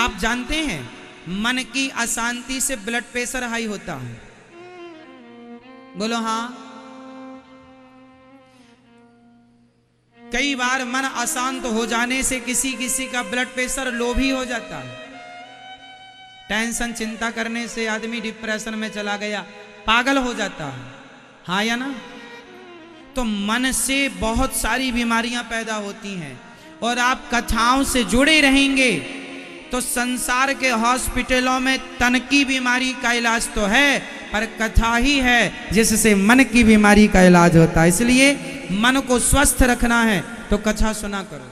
आप जानते हैं मन की अशांति से ब्लड प्रेशर हाई होता है। बोलो हाँ। कई बार मन अशांत हो जाने से किसी किसी का ब्लड प्रेशर लो भी हो जाता है। टेंशन चिंता करने से आदमी डिप्रेशन में चला गया, पागल हो जाता है। हाँ या ना? तो मन से बहुत सारी बीमारियां पैदा होती हैं। और आप कथाओं से जुड़े रहेंगे तो संसार के हॉस्पिटलों में तन की बीमारी का इलाज तो है, पर कथा ही है जिससे मन की बीमारी का इलाज होता है। इसलिए मन को स्वस्थ रखना है तो कथा सुना करो।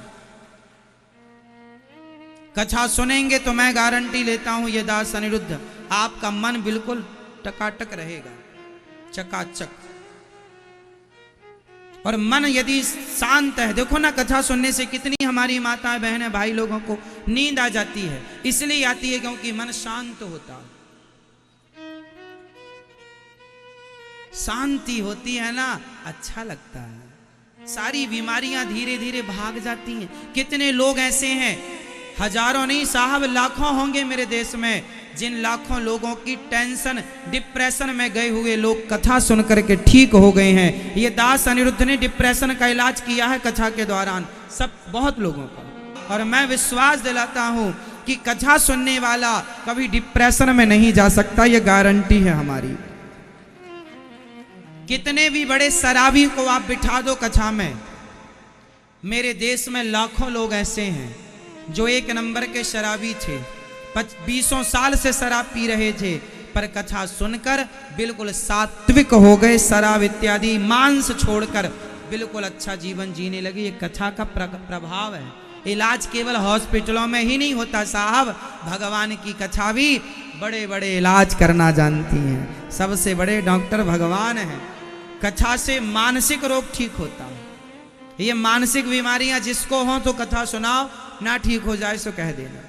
कथा सुनेंगे तो मैं गारंटी लेता हूं ये दास अनिरुद्ध, आपका मन बिल्कुल टकाटक रहेगा, चकाचक। और मन यदि शांत है, देखो ना कथा सुनने से कितनी हमारी माताएं बहनें भाई लोगों को नींद आ जाती है। इसलिए आती है क्योंकि मन शांत होता है। शांति होती है ना, अच्छा लगता है। सारी बीमारियां धीरे धीरे भाग जाती हैं। कितने लोग ऐसे हैं, हजारों नहीं साहब लाखों होंगे मेरे देश में, जिन लाखों लोगों की टेंशन डिप्रेशन में गए हुए लोग कथा सुन करके ठीक हो गए हैं। ये दास अनिरुद्ध ने डिप्रेशन का इलाज किया है कथा के दौरान, सब बहुत लोगों का। और मैं विश्वास दिलाता हूं कि कथा सुनने वाला कभी डिप्रेशन में नहीं जा सकता, ये गारंटी है हमारी। कितने भी बड़े शराबी को आप बिठा दो कथा में, मेरे देश में लाखों लोग ऐसे हैं जो एक नंबर के शराबी थे, 20 साल से शराब पी रहे थे, पर कथा सुनकर बिल्कुल सात्विक हो गए, शराब इत्यादि मांस छोड़कर बिल्कुल अच्छा जीवन जीने लगे। ये कथा का प्रभाव है। इलाज केवल हॉस्पिटलों में ही नहीं होता साहब, भगवान की कथा भी बड़े बड़े इलाज करना जानती हैं। सबसे बड़े डॉक्टर भगवान हैं। कथा से मानसिक रोग ठीक होता है। ये मानसिक बीमारियां जिसको हों तो कथा सुनाओ, ना ठीक हो जाए सो कह देना।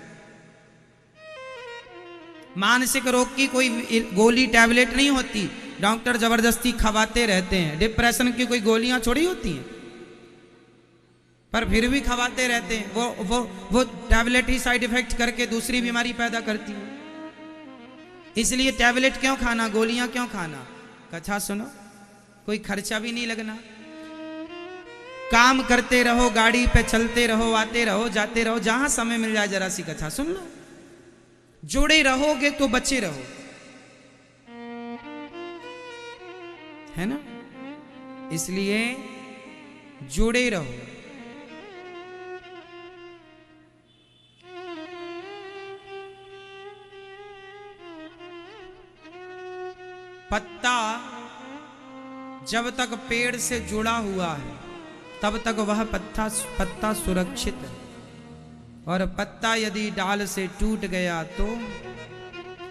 मानसिक रोग की कोई गोली टैबलेट नहीं होती, डॉक्टर जबरदस्ती खवाते रहते हैं। डिप्रेशन की कोई गोलियां छोड़ी होती हैं, पर फिर भी खवाते रहते हैं। वो टैबलेट ही साइड इफेक्ट करके दूसरी बीमारी पैदा करती है। इसलिए टैबलेट क्यों खाना, गोलियां क्यों खाना? कथा सुनो, कोई खर्चा भी नहीं लगना। काम करते रहो, गाड़ी पे चलते रहो, आते रहो, जाते रहो, जहां समय मिल जाए जरा सी कथा सुन लो। जुड़े रहोगे तो बचे रहो, है ना? इसलिए जुड़े रहो। पत्ता जब तक पेड़ से जुड़ा हुआ है तब तक वह पत्ता सुरक्षित है, और पत्ता यदि डाल से टूट गया तो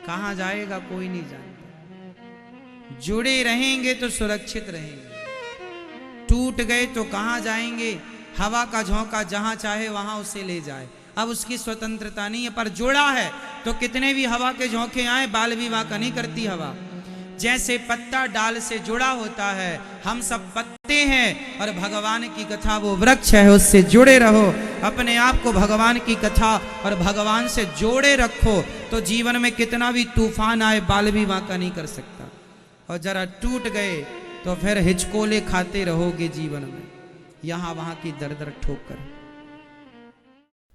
कहां जाएगा कोई नहीं जानता। जुड़े रहेंगे तो सुरक्षित रहेंगे, टूट गए तो कहां जाएंगे? हवा का झोंका जहां चाहे वहां उसे ले जाए, अब उसकी स्वतंत्रता नहीं है। पर जुड़ा है तो कितने भी हवा के झोंके आए, बाल विवाह का नहीं करती हवा। जैसे पत्ता डाल से जुड़ा होता है, हम सब पत्ते हैं और भगवान की कथा वो वृक्ष है, उससे जुड़े रहो। अपने आप को भगवान की कथा और भगवान से जोड़े रखो तो जीवन में कितना भी तूफान आए बाल भी वाका नहीं कर सकता। और जरा टूट गए तो फिर हिचकोले खाते रहोगे जीवन में, यहां वहां की दर दर ठोकर।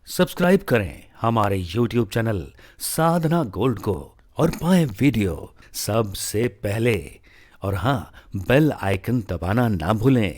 सब्सक्राइब करें हमारे YouTube चैनल साधना गोल्ड को और पाएं वीडियो सबसे पहले। और हाँ, बेल आइकन दबाना ना भूलें।